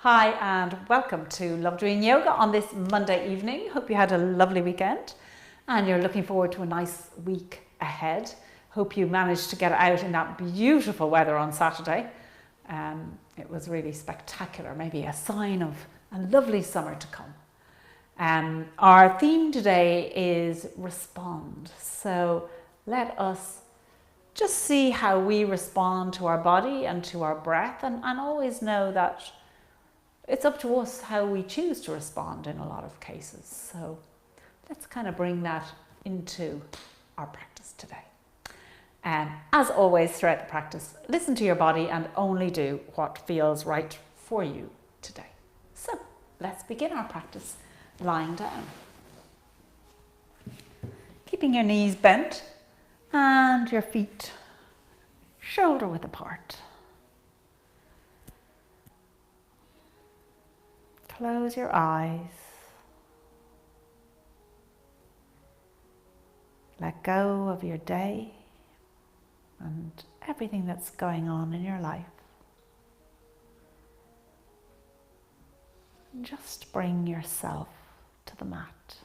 Hi and welcome to Love Doing Yoga on this Monday evening. Hope you had a lovely weekend and you're looking forward to a nice week ahead. Hope you managed to get out in that beautiful weather on Saturday. It was really spectacular, maybe a sign of a lovely summer to come. Our theme today is respond. So let us just see how we respond to our body and to our breath, and always know that it's up to us how we choose to respond in a lot of cases. So let's kind of bring that into our practice today. And as always throughout the practice, listen to your body and only do what feels right for you today. So let's begin our practice lying down. Keeping your knees bent and your feet shoulder width apart. Close your eyes. Let go of your day and everything that's going on in your life. Just bring yourself to the mat.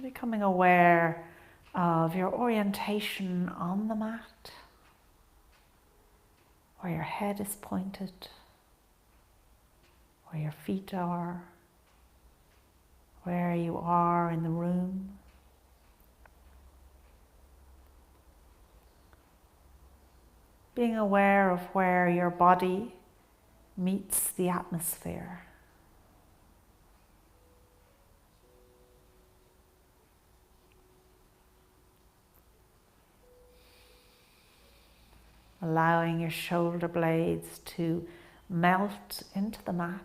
Becoming aware of your orientation on the mat, where your head is pointed, where your feet are, where you are in the room. Being aware of where your body meets the atmosphere. Allowing your shoulder blades to melt into the mat.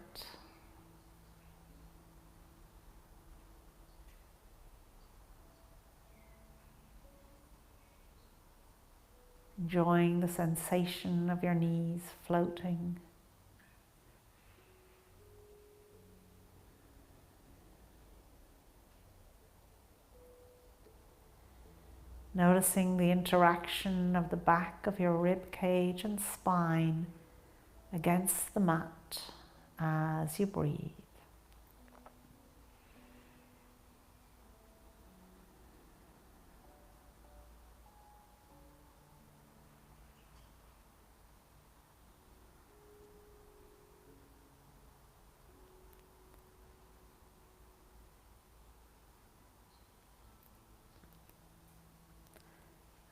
Enjoying the sensation of your knees floating. Noticing the interaction of the back of your rib cage and spine against the mat as you breathe.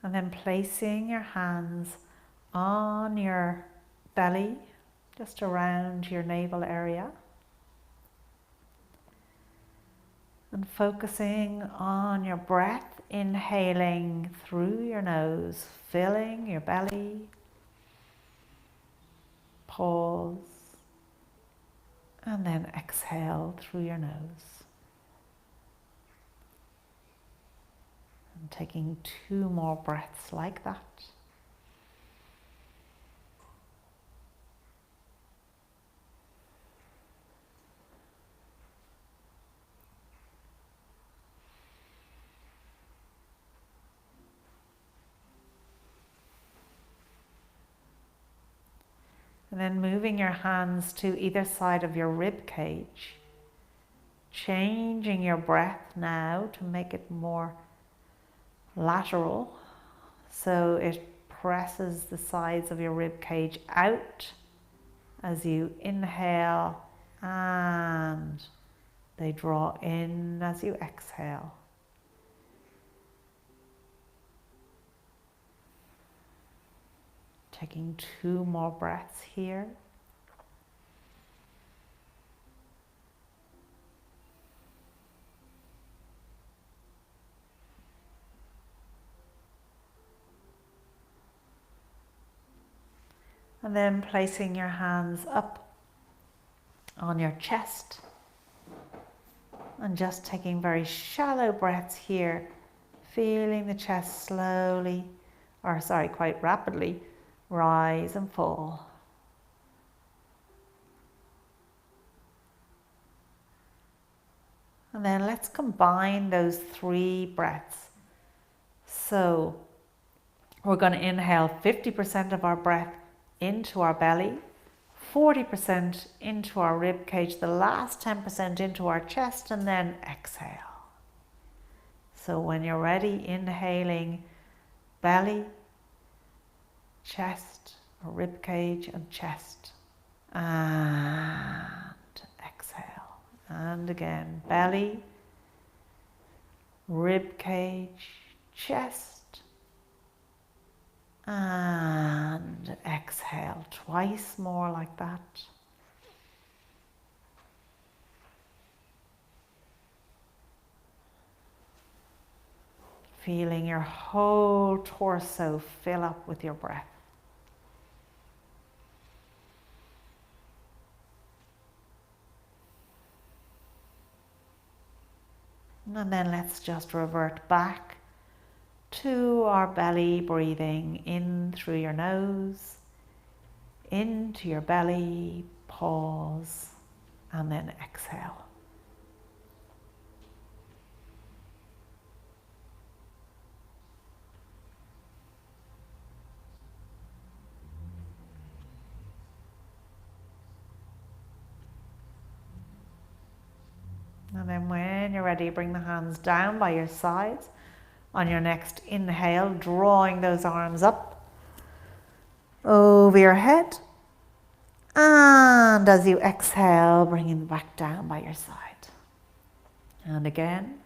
And then placing your hands on your belly, just around your navel area. And focusing on your breath, inhaling through your nose, filling your belly. Pause. And then exhale through your nose. And taking 2 more breaths like that. And then moving your hands to either side of your rib cage, changing your breath now to make it more lateral, so it presses the sides of your rib cage out as you inhale and they draw in as you exhale. Taking 2 more breaths here. And then placing your hands up on your chest and just taking very shallow breaths here, feeling the chest quite rapidly rise and fall. And then let's combine those 3 breaths. So We're going to inhale 50% of our breath into our belly, 40% into our rib cage, the last 10% into our chest, and then exhale. So when you're ready, inhaling belly, chest, rib cage and chest, and exhale. And again, belly, rib cage, chest, and exhale. Twice more like that. Feeling your whole torso fill up with your breath. And then let's just revert back to our belly, breathing in through your nose, into your belly, pause, and then exhale. And then when you're ready, bring the hands down by your sides. On your next inhale, drawing those arms up over your head. And as you exhale, bringing them back down by your side. And again.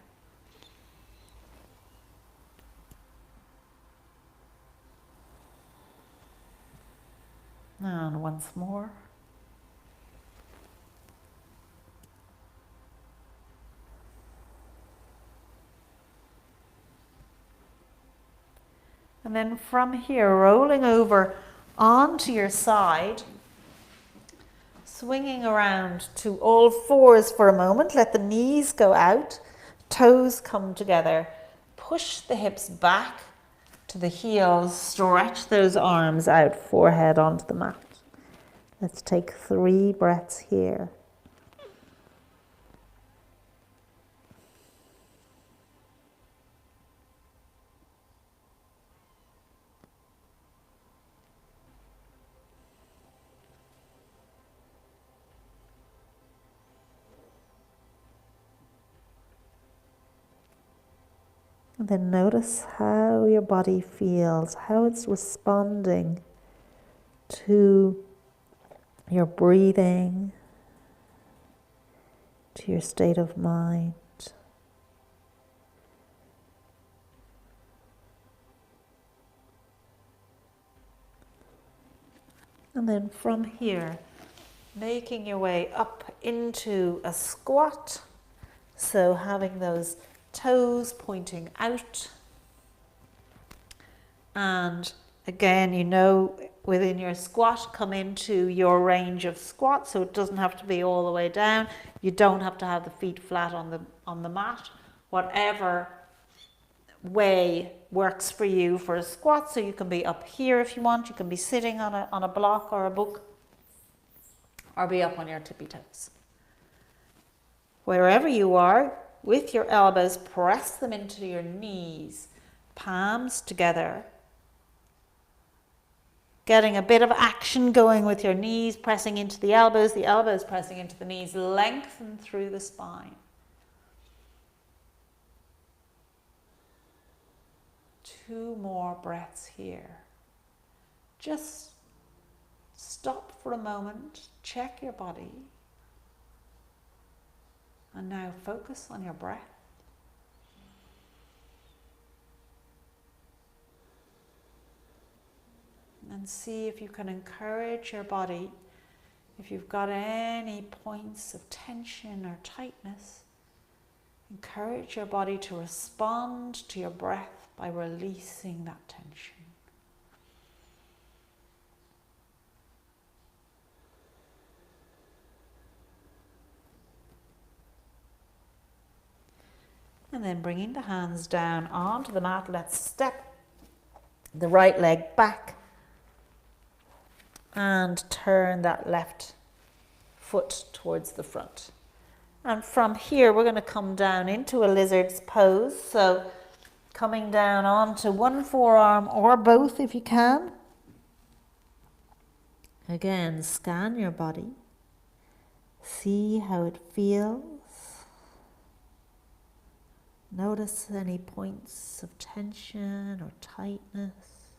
And once more. And then from here, rolling over onto your side, swinging around to all fours for a moment. Let the knees go out, toes come together. Push the hips back to the heels, stretch those arms out, forehead onto the mat. Let's take 3 breaths here. And then notice how your body feels, how it's responding to your breathing, to your state of mind. And then from here, making your way up into a squat. So having those toes pointing out, and again, you know, within your squat, come into your range of squat, so it doesn't have to be all the way down. You don't have to have the feet flat on the mat. Whatever way works for you for a squat. So you can be up here if you want. You can be sitting on a block or a book, or be up on your tippy toes. Wherever you are, with your elbows, press them into your knees, palms together. Getting a bit of action going with your knees, pressing into the elbows pressing into the knees, lengthen through the spine. 2 more breaths here. Just stop for a moment, check your body. And now focus on your breath. And see if you can encourage your body. If you've got any points of tension or tightness, encourage your body to respond to your breath by releasing that tension. And then bringing the hands down onto the mat, let's step the right leg back and turn that left foot towards the front. And from here, we're going to come down into a lizard's pose. So coming down onto one forearm or both if you can. Again, scan your body. See how it feels. Notice any points of tension or tightness.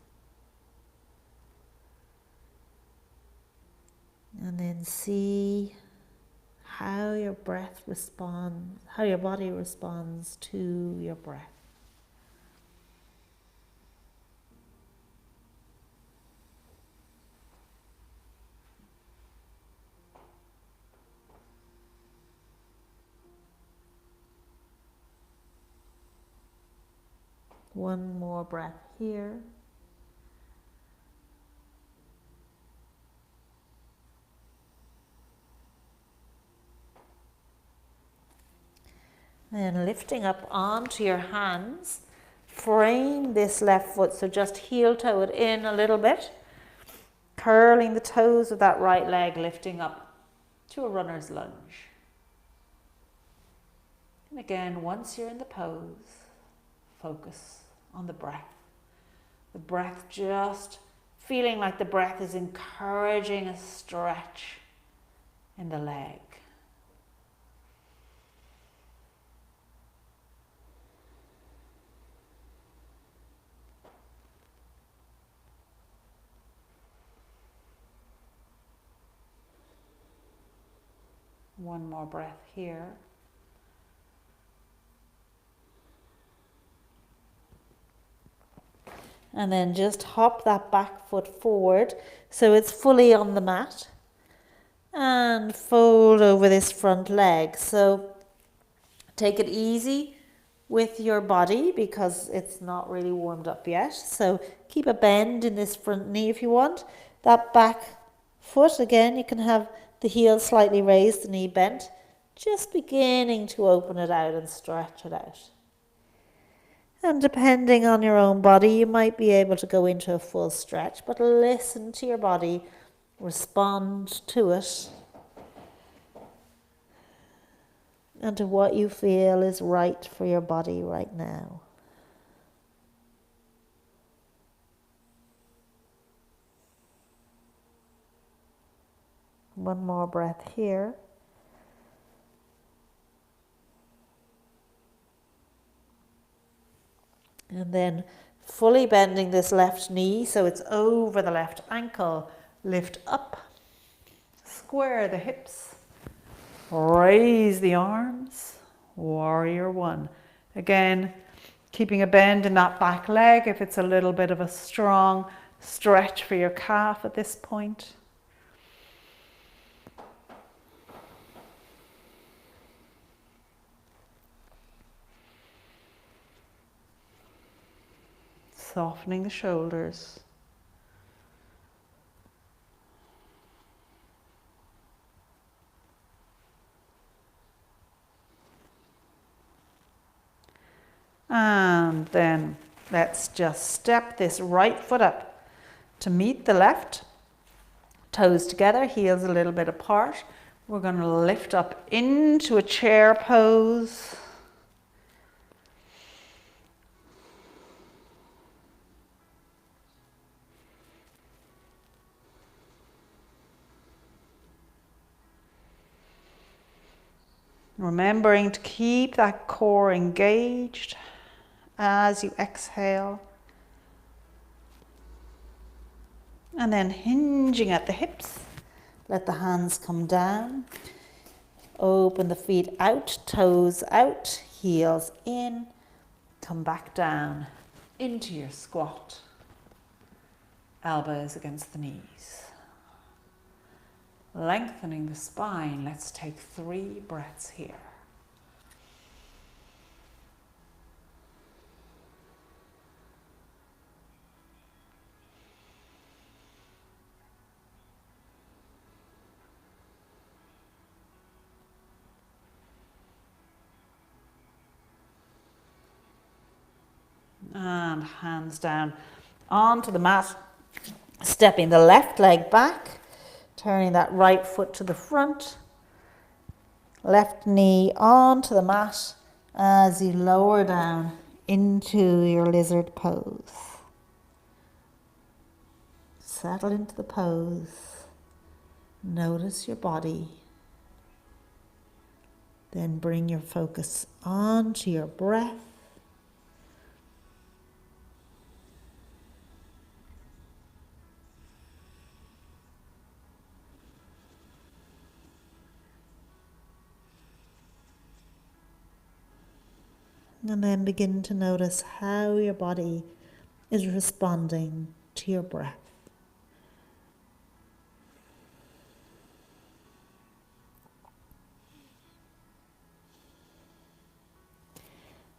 And then see how your breath responds, how your body responds to your breath. One more breath here. Then lifting up onto your hands, frame this left foot, so just heel toe it in a little bit, curling the toes of that right leg, lifting up to a runner's lunge. And again, once you're in the pose, focus on the breath. The breath, just feeling like the breath is encouraging a stretch in the leg. One more breath here. And then just hop that back foot forward so it's fully on the mat. And fold over this front leg. So take it easy with your body because it's not really warmed up yet. So keep a bend in this front knee if you want. That back foot, again, you can have the heel slightly raised, the knee bent. Just beginning to open it out and stretch it out. And depending on your own body, you might be able to go into a full stretch, but listen to your body, respond to it, and to what you feel is right for your body right now. One more breath here. And then fully bending this left knee so it's over the left ankle. Lift up, square the hips, raise the arms, warrior one. Again, keeping a bend in that back leg if it's a little bit of a strong stretch for your calf at this point. Softening the shoulders. And then let's just step this right foot up to meet the left. Toes together, heels a little bit apart. We're going to lift up into a chair pose. Remembering to keep that core engaged as you exhale. And then hinging at the hips, let the hands come down. Open the feet out, toes out, heels in. Come back down into your squat. Elbows against the knees. Lengthening the spine, let's take 3 breaths here. And hands down onto the mat, stepping the left leg back. Turning that right foot to the front, left knee onto the mat as you lower down into your lizard pose. Settle into the pose. Notice your body. Then bring your focus onto your breath. And then begin to notice how your body is responding to your breath.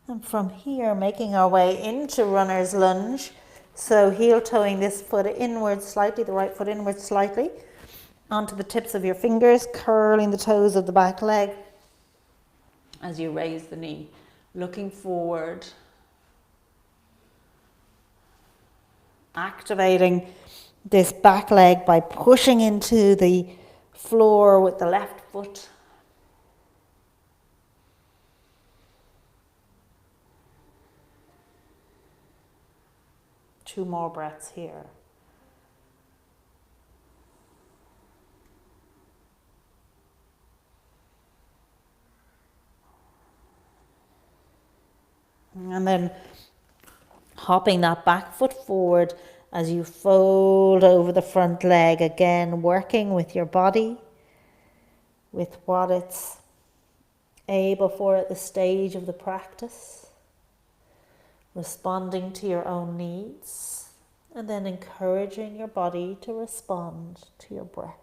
And from here, making our way into runner's lunge. So heel toeing this foot inwards slightly, the right foot inwards slightly, onto the tips of your fingers, curling the toes of the back leg as you raise the knee, looking forward, activating this back leg by pushing into the floor with the left foot. Two more breaths here. And then hopping that back foot forward as you fold over the front leg, again working with your body, with what it's able for at the stage of the practice, responding to your own needs, and then encouraging your body to respond to your breath.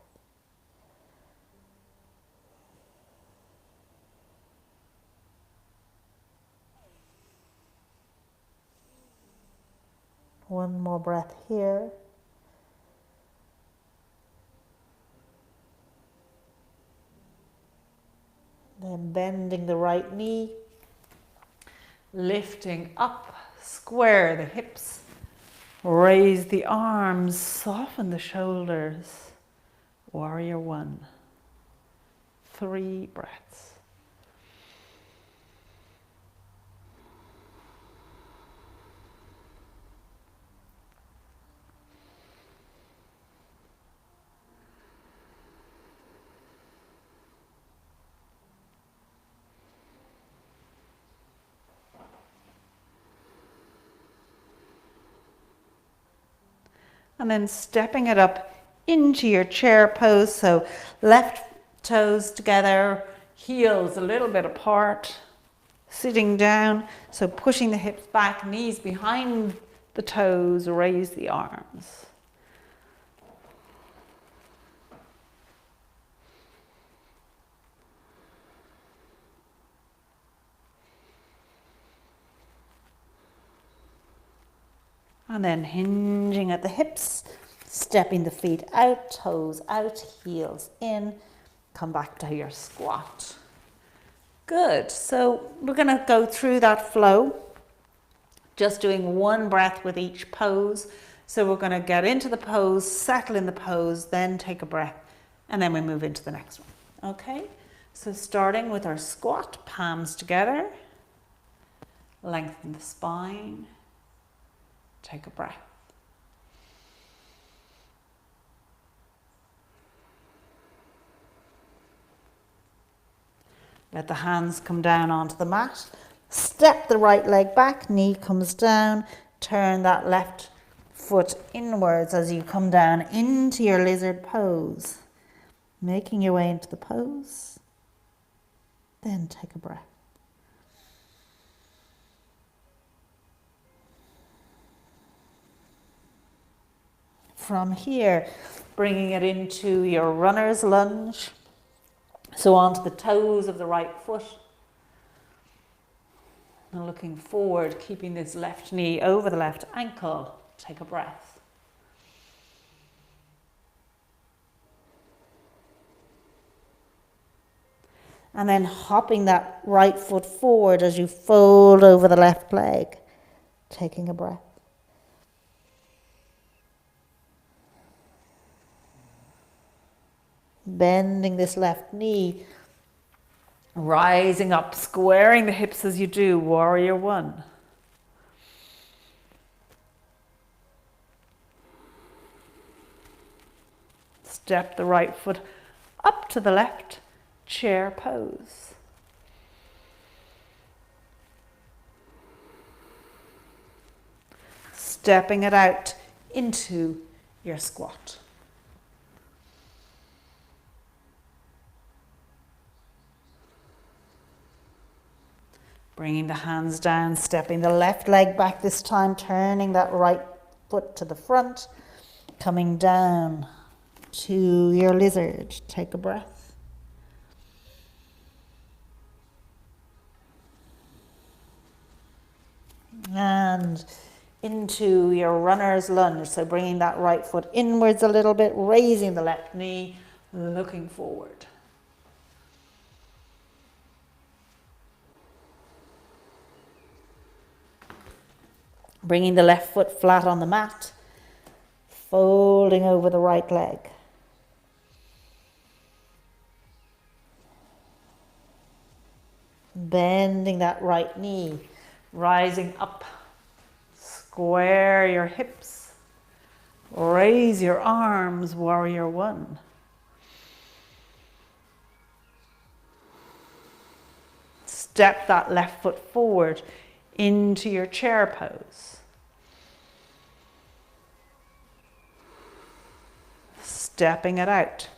One more breath here. Then bending the right knee, lifting up, square the hips, raise the arms, soften the shoulders. Warrior one. 3 breaths. And then stepping it up into your chair pose. So left toes together, heels a little bit apart, sitting down. So pushing the hips back, knees behind the toes, raise the arms. And then hinging at the hips, stepping the feet out, toes out, heels in. Come back to your squat. Good. So we're going to go through that flow, just doing 1 breath with each pose. So we're going to get into the pose, settle in the pose, then take a breath, and then we move into the next one. Okay? So starting with our squat, palms together, lengthen the spine. Take a breath. Let the hands come down onto the mat. Step the right leg back, knee comes down. Turn that left foot inwards as you come down into your lizard pose. Making your way into the pose. Then take a breath. From here, bringing it into your runner's lunge. So onto the toes of the right foot. And looking forward, keeping this left knee over the left ankle. Take a breath. And then hopping that right foot forward as you fold over the left leg. Taking a breath. Bending this left knee, rising up, squaring the hips as you do, warrior one. Step the right foot up to the left, chair pose. Stepping it out into your squat. Bringing the hands down, stepping the left leg back this time, turning that right foot to the front, coming down to your lizard. Take a breath. And into your runner's lunge. So bringing that right foot inwards a little bit, raising the left knee, looking forward. Bringing the left foot flat on the mat, folding over the right leg. Bending that right knee, rising up, square your hips, raise your arms, warrior one. Step that left foot forward into your chair pose. Stepping it out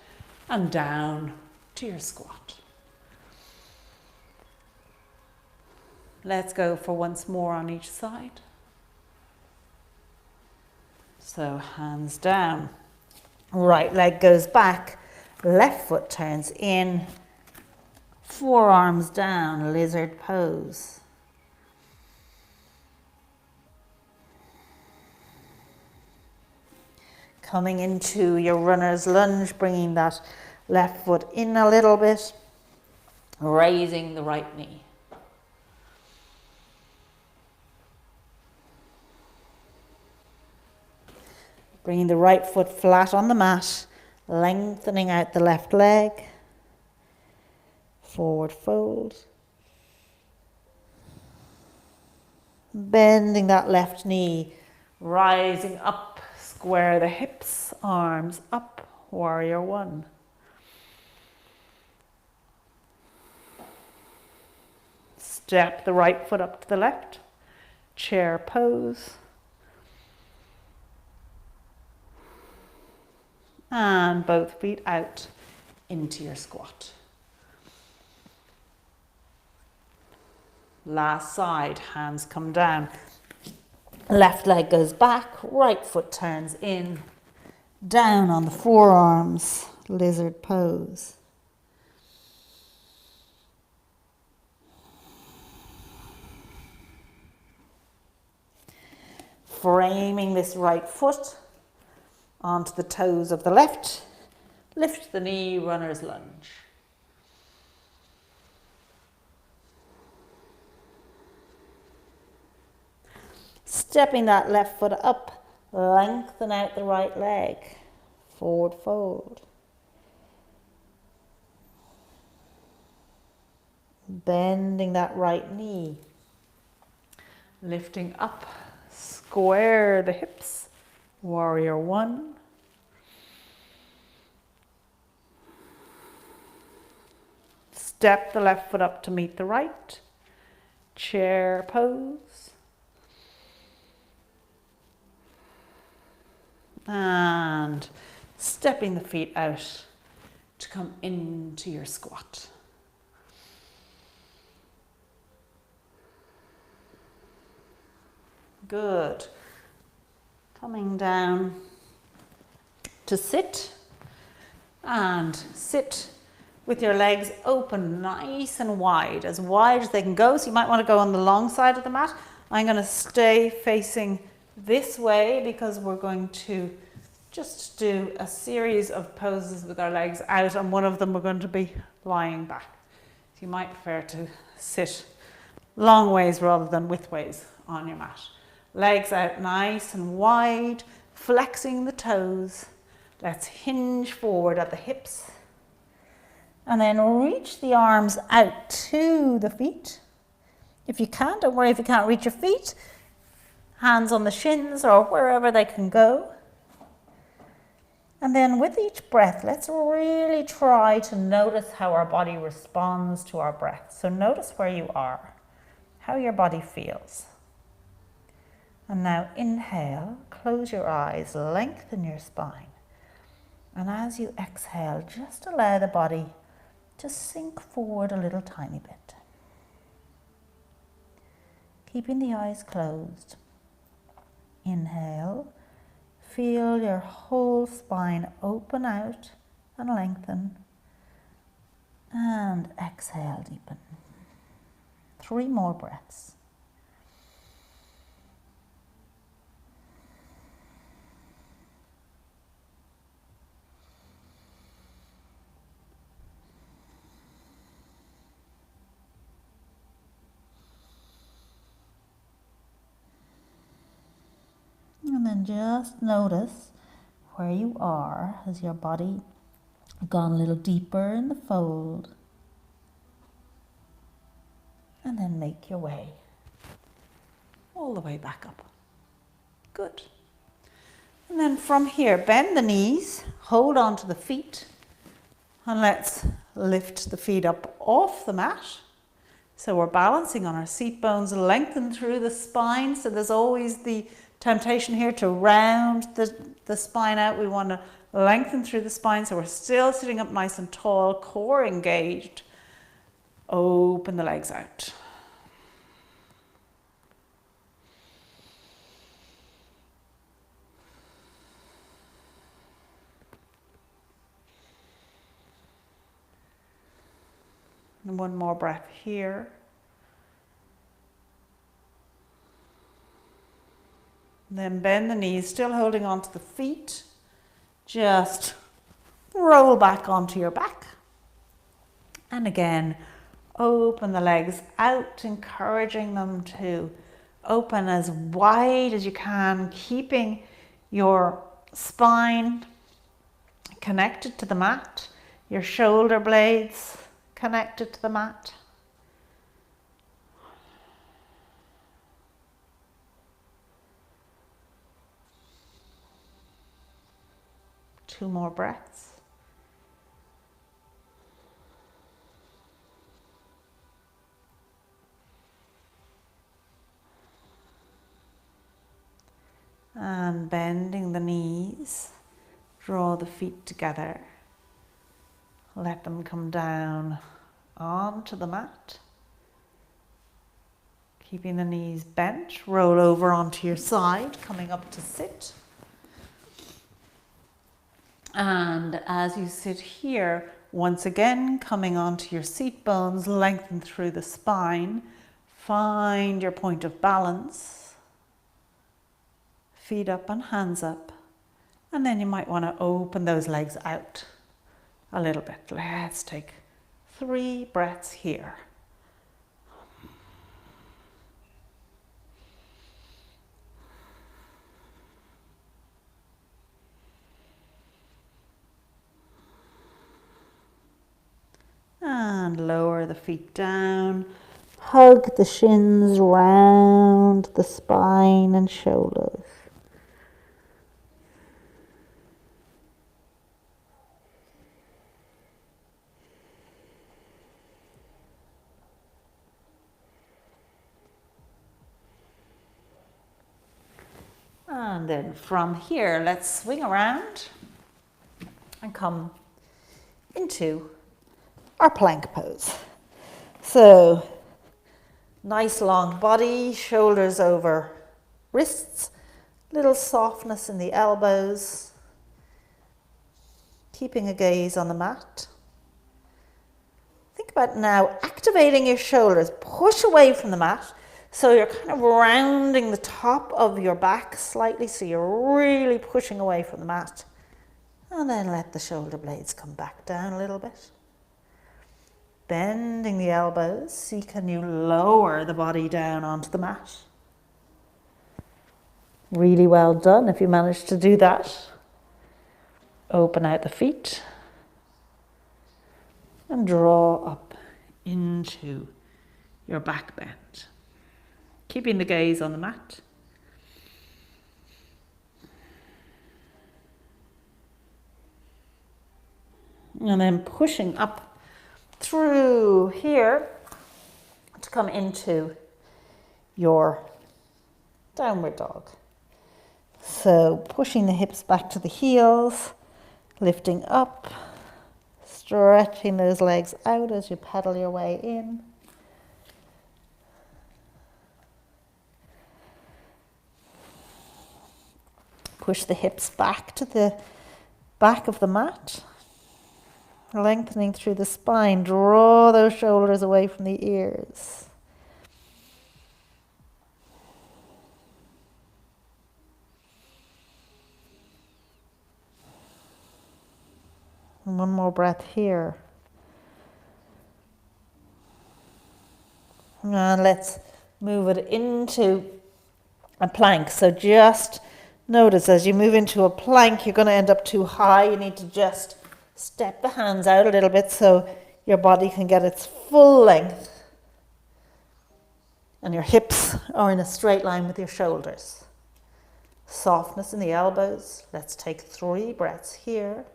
and down to your squat. Let's go for once more on each side. So hands down, right leg goes back, left foot turns in, forearms down, lizard pose. Coming into your runner's lunge, bringing that left foot in a little bit, raising the right knee. Bringing the right foot flat on the mat, lengthening out the left leg, forward fold. Bending that left knee, rising up. Square the hips, arms up, warrior one. Step the right foot up to the left, chair pose. And both feet out into your squat. Last side, hands come down. Left leg goes back, right foot turns in, down on the forearms, lizard pose. Framing this right foot onto the toes of the left, lift the knee, runner's lunge. Stepping that left foot up, lengthen out the right leg, forward fold. Bending that right knee, lifting up, square the hips, warrior one. Step the left foot up to meet the right, chair pose. And stepping the feet out to come into your squat. Good. Coming down to sit, and sit with your legs open nice and wide as they can go. So you might want to go on the long side of the mat. I'm going to stay facing this way because we're going to just do a series of poses with our legs out, and one of them we're going to be lying back. So you might prefer to sit long ways rather than width ways on your mat. Legs out nice and wide, flexing the toes. Let's hinge forward at the hips. And then reach the arms out to the feet. If you can't, don't worry if you can't reach your feet. Hands on the shins or wherever they can go. And then with each breath, let's really try to notice how our body responds to our breath. So notice where you are, how your body feels. And now inhale, close your eyes, lengthen your spine. And as you exhale, just allow the body to sink forward a little tiny bit. Keeping the eyes closed. Inhale, feel your whole spine open out and lengthen. And exhale, deepen. 3 more breaths. And then just notice where you are. Has your body gone a little deeper in the fold? And then make your way all the way back up. Good. And then from here, bend the knees, hold on to the feet, and let's lift the feet up off the mat. So we're balancing on our seat bones, lengthen through the spine. So there's always the temptation here to round the spine out. We want to lengthen through the spine so we're still sitting up nice and tall, core engaged. Open the legs out. And one more breath here. Then bend the knees, still holding on to the feet. Just roll back onto your back. And again, open the legs out, encouraging them to open as wide as you can, keeping your spine connected to the mat, your shoulder blades connected to the mat. Two more breaths. And bending the knees, draw the feet together. Let them come down onto the mat. Keeping the knees bent, roll over onto your side, coming up to sit. And as you sit here, once again, coming onto your seat bones, lengthen through the spine. Find your point of balance. Feet up and hands up. And then you might want to open those legs out a little bit. Let's take 3 breaths here. And lower the feet down. Hug the shins round the spine and shoulders. And then from here, let's swing around and come into our plank pose. So, nice long body, shoulders over wrists, little softness in the elbows, keeping a gaze on the mat. Think about now activating your shoulders, push away from the mat, so you're kind of rounding the top of your back slightly, so you're really pushing away from the mat. And then let the shoulder blades come back down a little bit. Bending the elbows, see can you lower the body down onto the mat. Really well done if you manage to do that. Open out the feet and draw up into your back bend. Keeping the gaze on the mat. And then pushing up through here to come into your downward dog. So pushing the hips back to the heels, lifting up, stretching those legs out as you pedal your way in. Push the hips back to the back of the mat, lengthening through the spine. Draw those shoulders away from the ears. And one more breath here. And let's move it into a plank. So just notice as you move into a plank, you're going to end up too high. You need to just step the hands out a little bit so your body can get its full length. And your hips are in a straight line with your shoulders. Softness in the elbows. Let's take 3 breaths here.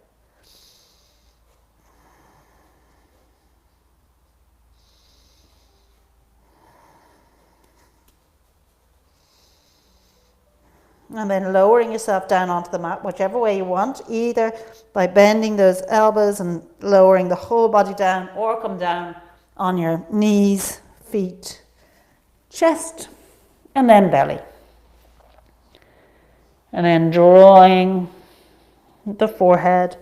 And then lowering yourself down onto the mat, whichever way you want, either by bending those elbows and lowering the whole body down, or come down on your knees, feet, chest, and then belly. And then drawing the forehead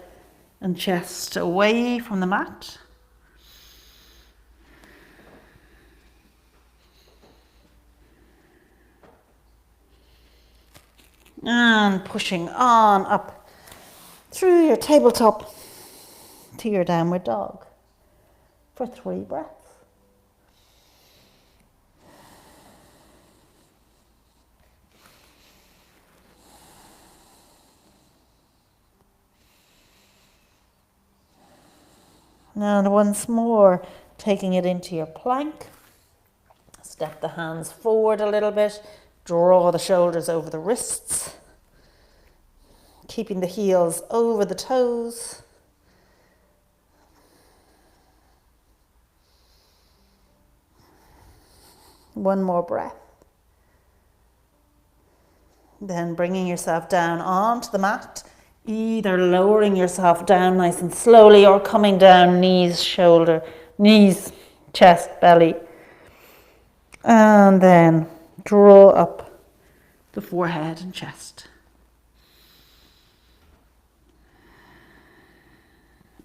and chest away from the mat. And pushing on up through your tabletop to your downward dog for 3 breaths. And once more, taking it into your plank. Step the hands forward a little bit. Draw the shoulders over the wrists, keeping the heels over the toes. One more breath. Then bringing yourself down onto the mat, either lowering yourself down nice and slowly or coming down knees, chest, belly. And then draw up the forehead and chest.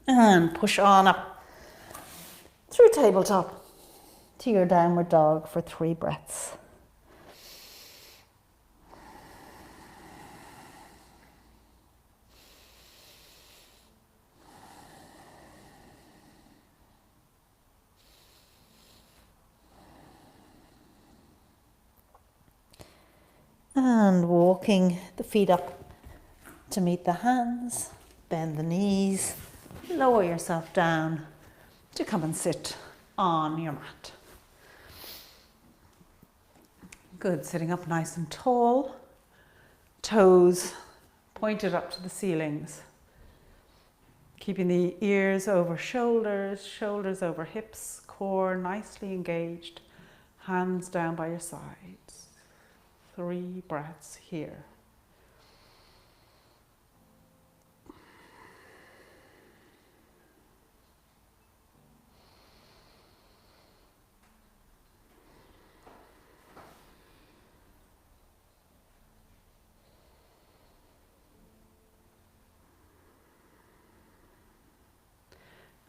And push on up through tabletop to your downward dog for 3 breaths. And walking the feet up to meet the hands, bend the knees, lower yourself down to come and sit on your mat. Good, sitting up nice and tall, toes pointed up to the ceilings. Keeping the ears over shoulders, shoulders over hips, core nicely engaged, hands down by your sides. 3 breaths here.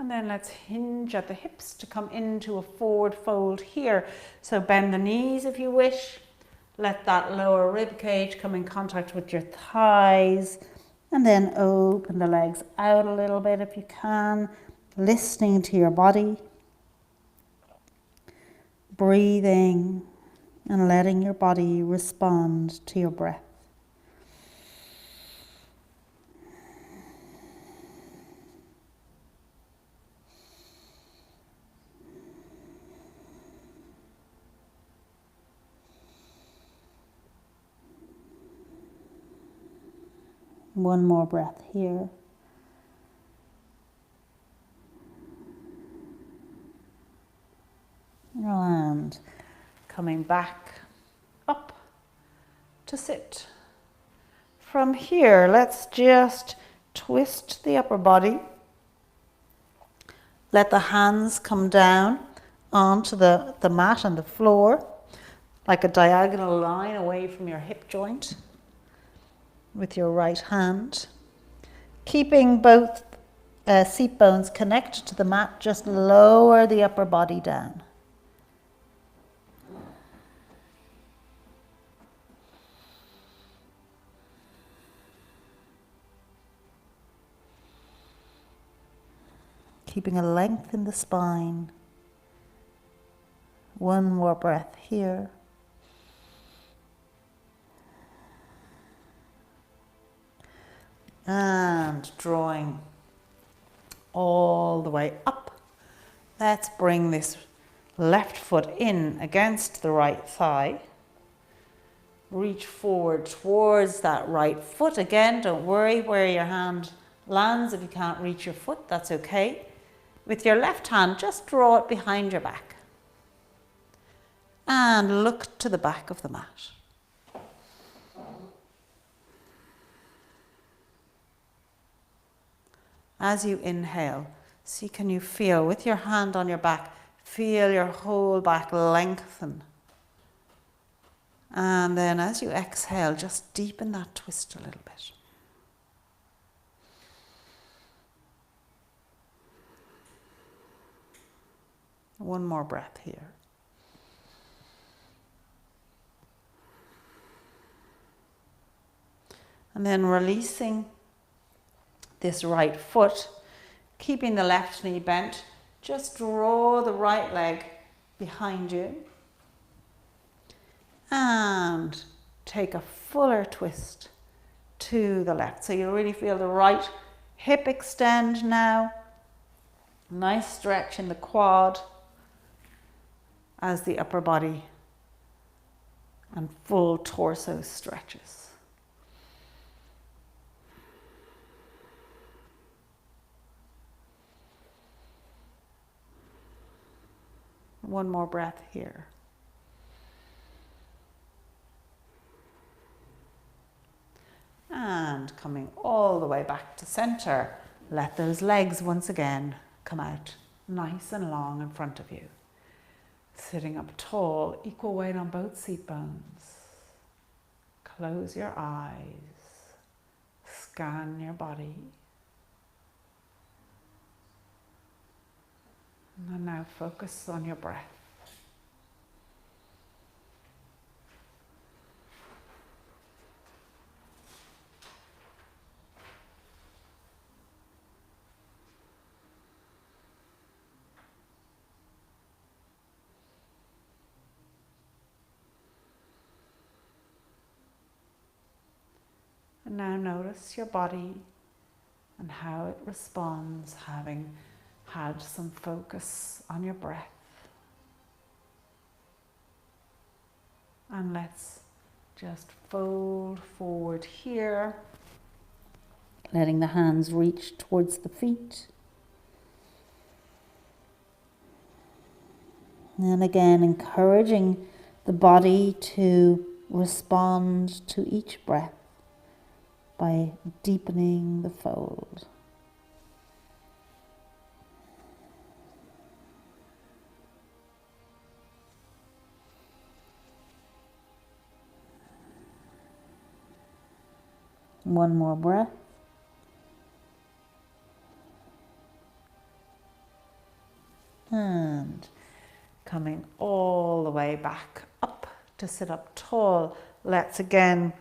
And then let's hinge at the hips to come into a forward fold here. So bend the knees if you wish. Let that lower rib cage come in contact with your thighs. And then open the legs out a little bit if you can. Listening to your body. Breathing and letting your body respond to your breath. One more breath here. And coming back up to sit. From here, let's just twist the upper body. Let the hands come down onto the mat and the floor, like a diagonal line away from your hip joint with your right hand. Keeping both seat bones connected to the mat, just lower the upper body down. Keeping a length in the spine. One more breath here. And drawing all the way up. Let's bring this left foot in against the right thigh. Reach forward towards that right foot. Again, don't worry where your hand lands. If you can't reach your foot, that's okay. With your left hand, just draw it behind your back. And look to the back of the mat. As you inhale, see, can you feel with your hand on your back, feel your whole back lengthen. And then as you exhale, just deepen that twist a little bit. One more breath here. And then releasing this right foot, keeping the left knee bent, just draw the right leg behind you and take a fuller twist to the left. So you really feel the right hip extend now. Nice stretch in the quad as the upper body and full torso stretches. One more breath here. And coming all the way back to center, let those legs once again come out nice and long in front of you. Sitting up tall, equal weight on both seat bones. Close your eyes. Scan your body. And now focus on your breath. And now notice your body and how it responds, having had some focus on your breath. And let's just fold forward here, letting the hands reach towards the feet. And again, encouraging the body to respond to each breath by deepening the fold. One more breath. And coming all the way back up to sit up tall. Let's again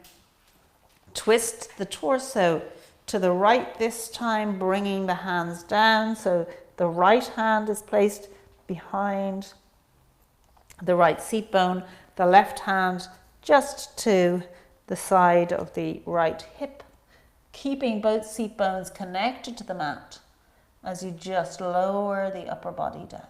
twist the torso to the right this time, bringing the hands down. So the right hand is placed behind the right seat bone, the left hand just to the side of the right hip, keeping both seat bones connected to the mat as you just lower the upper body down.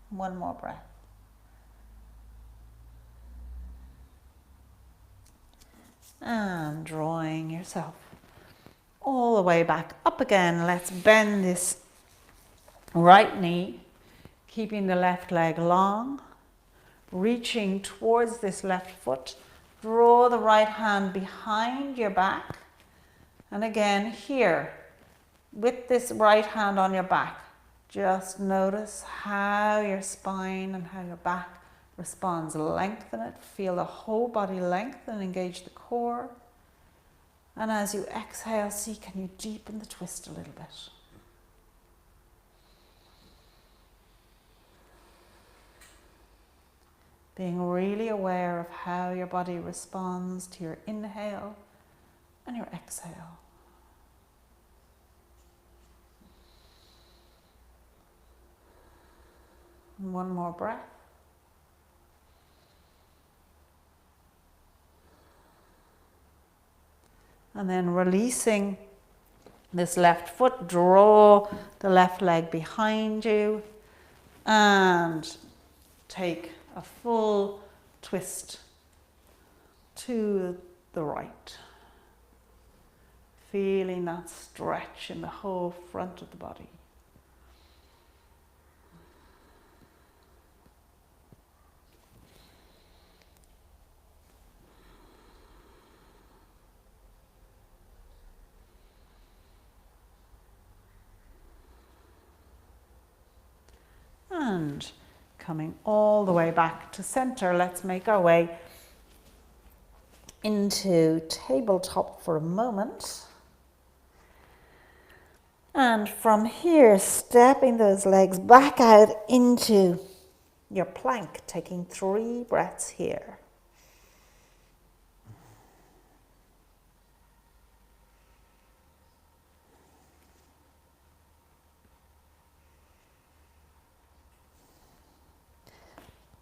One more breath. And drawing yourself all the way back up again. Let's bend this right knee, keeping the left leg long, reaching towards this left foot. Draw the right hand behind your back. And again here, with this right hand on your back, just notice how your spine and how your back responds. Lengthen it, feel the whole body lengthen, engage the core. And as you exhale, see, can you deepen the twist a little bit? Being really aware of how your body responds to your inhale and your exhale. And one more breath. And then releasing this left foot, draw the left leg behind you and take a full twist to the right. Feeling that stretch in the whole front of the body. And coming all the way back to center, let's make our way into tabletop for a moment. And from here, stepping those legs back out into your plank, taking 3 breaths here.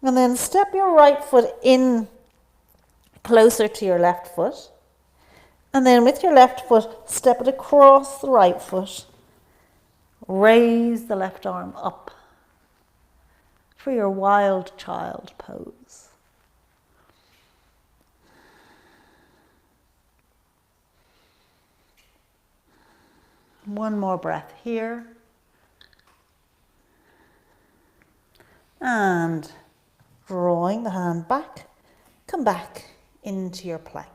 And then step your right foot in closer to your left foot. And then with your left foot, step it across the right foot. Raise the left arm up for your wild child pose. One more breath here. And drawing the hand back, come back into your plank.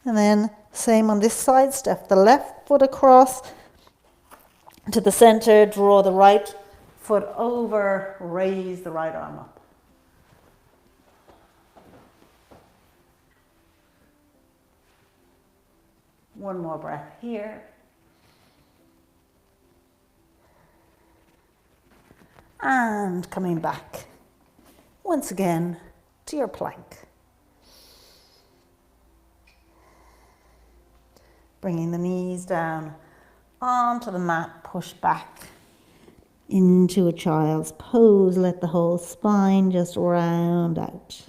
And then same on this side, step the left foot across to the center, draw the right foot over, raise the right arm up. One more breath here. And coming back once again to your plank. Bringing the knees down onto the mat, push back into a child's pose. Let the whole spine just round out.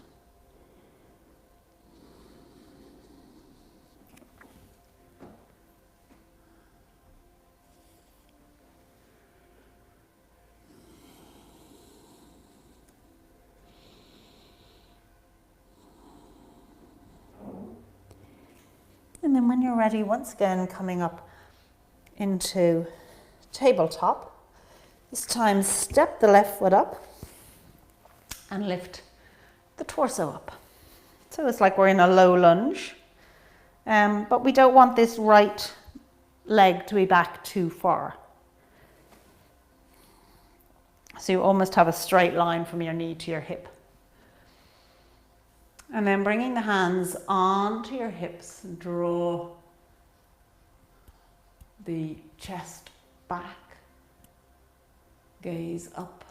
And then when you're ready, once again, coming up into tabletop. This time, step the left foot up and lift the torso up. So it's like we're in a low lunge, but we don't want this right leg to be back too far. So you almost have a straight line from your knee to your hip. And then bringing the hands onto your hips, draw the chest back, gaze up.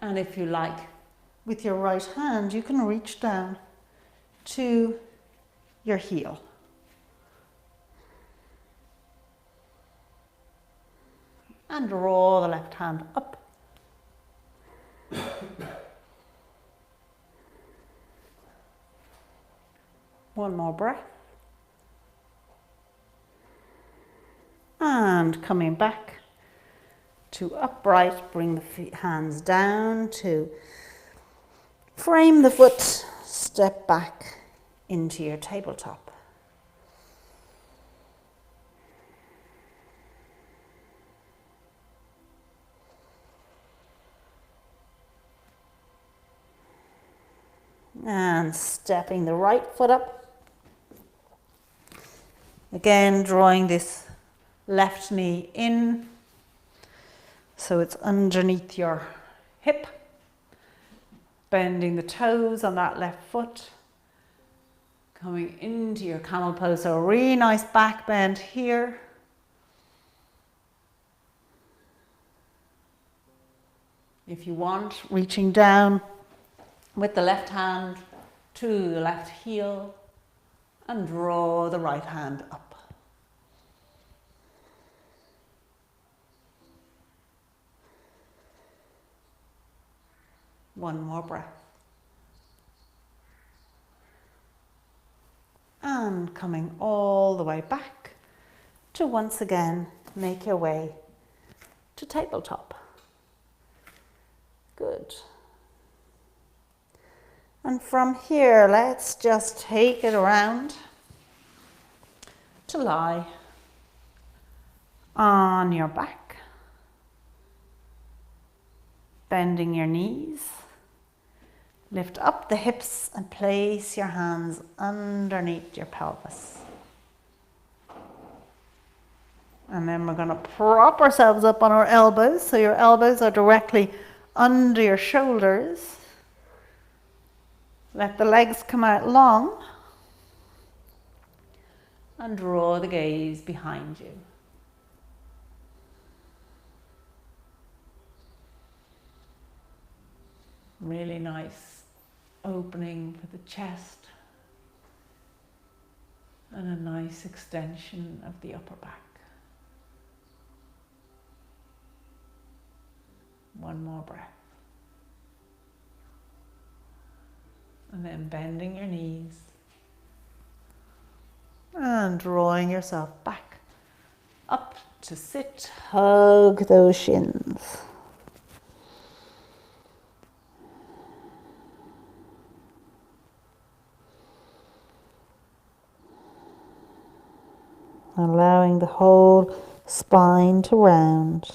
And if you like, with your right hand, you can reach down to your heel. And draw the left hand up. One more breath. And coming back to upright, bring the hands down to frame the foot, step back into your tabletop. And stepping the right foot up. Again, drawing this left knee in so it's underneath your hip. Bending the toes on that left foot. Coming into your camel pose, so a really nice back bend here. If you want, reaching down with the left hand to the left heel and draw the right hand up. One more breath. And coming all the way back to once again make your way to tabletop. Good. And from here, let's just take it around to lie on your back, bending your knees. Lift up the hips and place your hands underneath your pelvis. And then we're going to prop ourselves up on our elbows, so your elbows are directly under your shoulders. Let the legs come out long and draw the gaze behind you. Really nice opening for the chest and a nice extension of the upper back. One more breath. And then bending your knees and drawing yourself back up to sit. Hug those shins. Allowing the whole spine to round.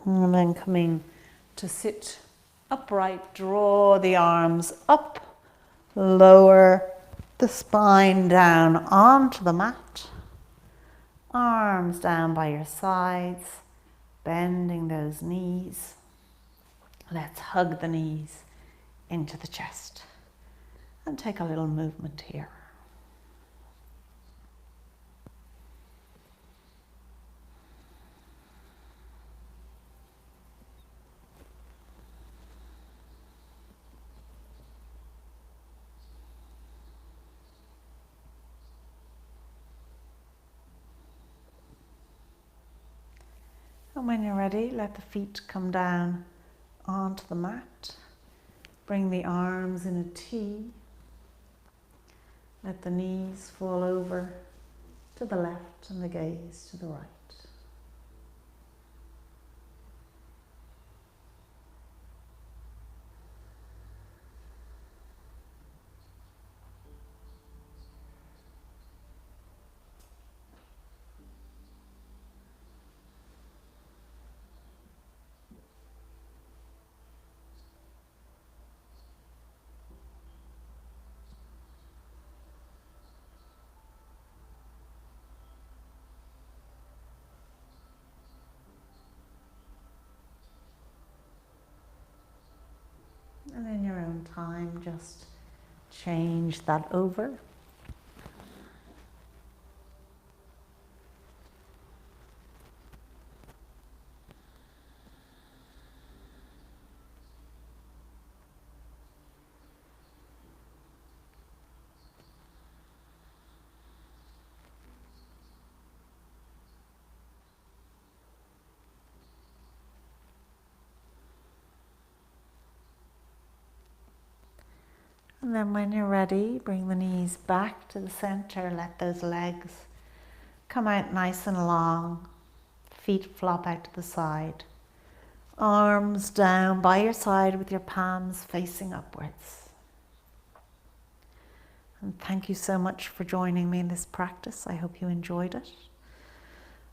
And then coming to sit upright, draw the arms up, lower the spine down onto the mat. Arms down by your sides, bending those knees. Let's hug the knees into the chest and take a little movement here. And when you're ready, let the feet come down onto the mat. Bring the arms in a T. Let the knees fall over to the left and the gaze to the right. And in your own time, just change that over. And then when you're ready, bring the knees back to the center. Let those legs come out nice and long. Feet flop out to the side. Arms down by your side with your palms facing upwards. And thank you so much for joining me in this practice. I hope you enjoyed it.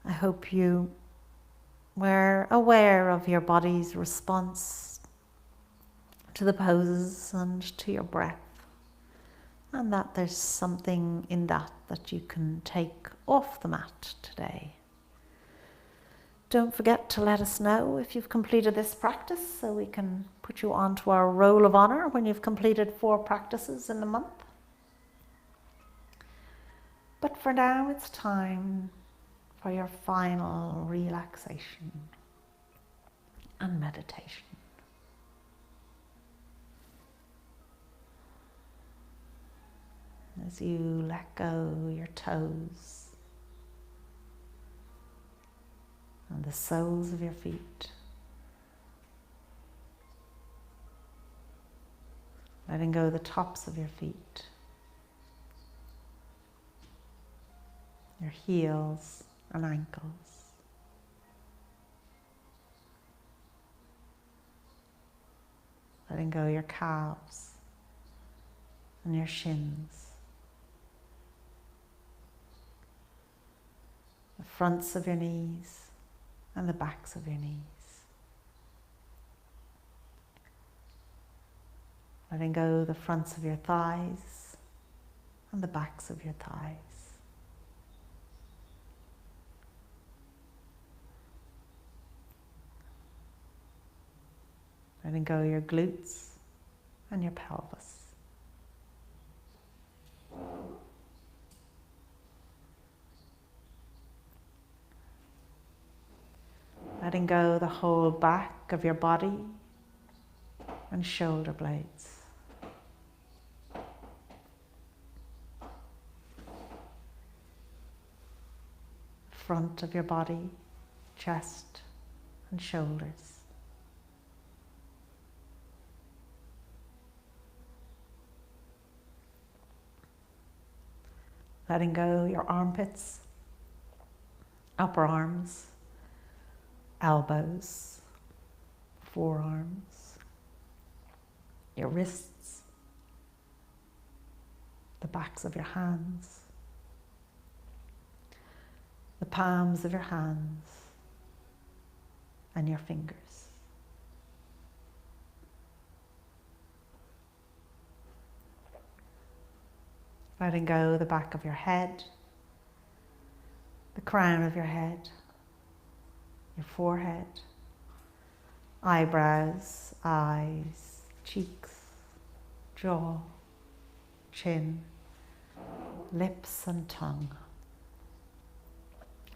I hope you were aware of your body's response to the poses and to your breath, and that there's something in that you can take off the mat today. Don't forget to let us know if you've completed this practice so we can put you onto our roll of honor when you've completed 4 practices in the month. But for now, it's time for your final relaxation and meditation. As you let go your toes and the soles of your feet, letting go the tops of your feet, your heels and ankles, letting go your calves and your shins, the fronts of your knees and the backs of your knees. Letting go the fronts of your thighs and the backs of your thighs. Letting go your glutes and your pelvis. Letting go the whole back of your body and shoulder blades. Front of your body, chest and shoulders. Letting go your armpits, upper arms, elbows, forearms, your wrists, the backs of your hands, the palms of your hands, and your fingers. Letting go the back of your head, the crown of your head, your forehead, eyebrows, eyes, cheeks, jaw, chin, lips and tongue.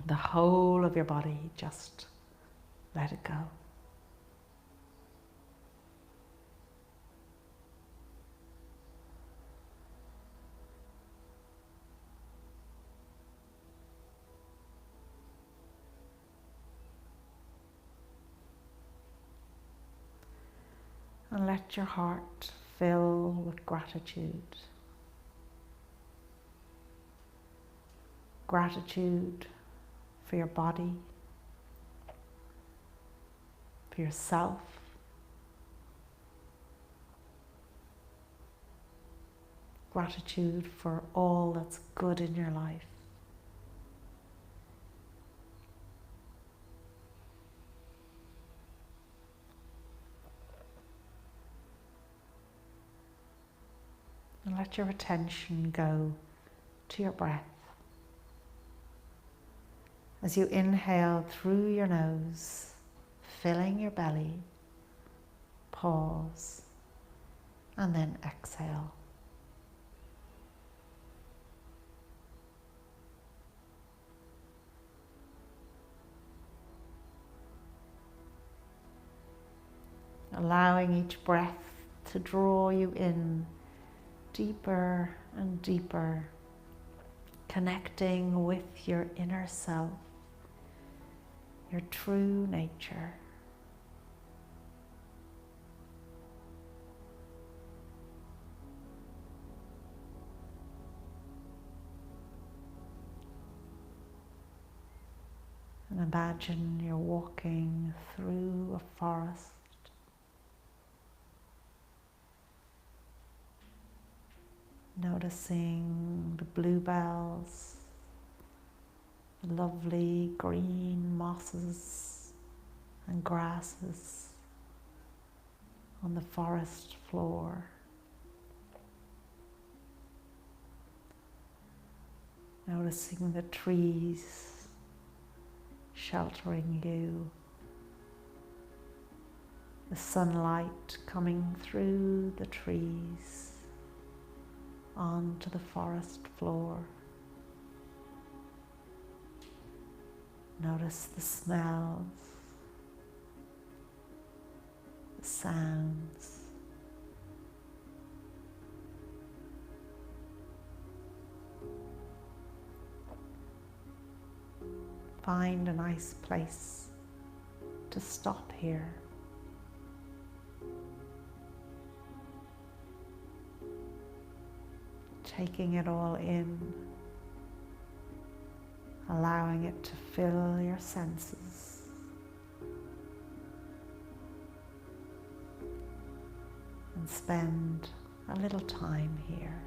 The whole of your body, just let it go. And let your heart fill with gratitude. Gratitude for your body, for yourself, gratitude for all that's good in your life. And let your attention go to your breath. As you inhale through your nose, filling your belly, pause, and then exhale. Allowing each breath to draw you in deeper and deeper, connecting with your inner self, your true nature. Imagine you're walking through a forest. Noticing the bluebells, the lovely green mosses and grasses on the forest floor. Noticing the trees sheltering you, the sunlight coming through the trees onto the forest floor. Notice the smells, the sounds. Find a nice place to stop here. Taking it all in, allowing it to fill your senses. And spend a little time here.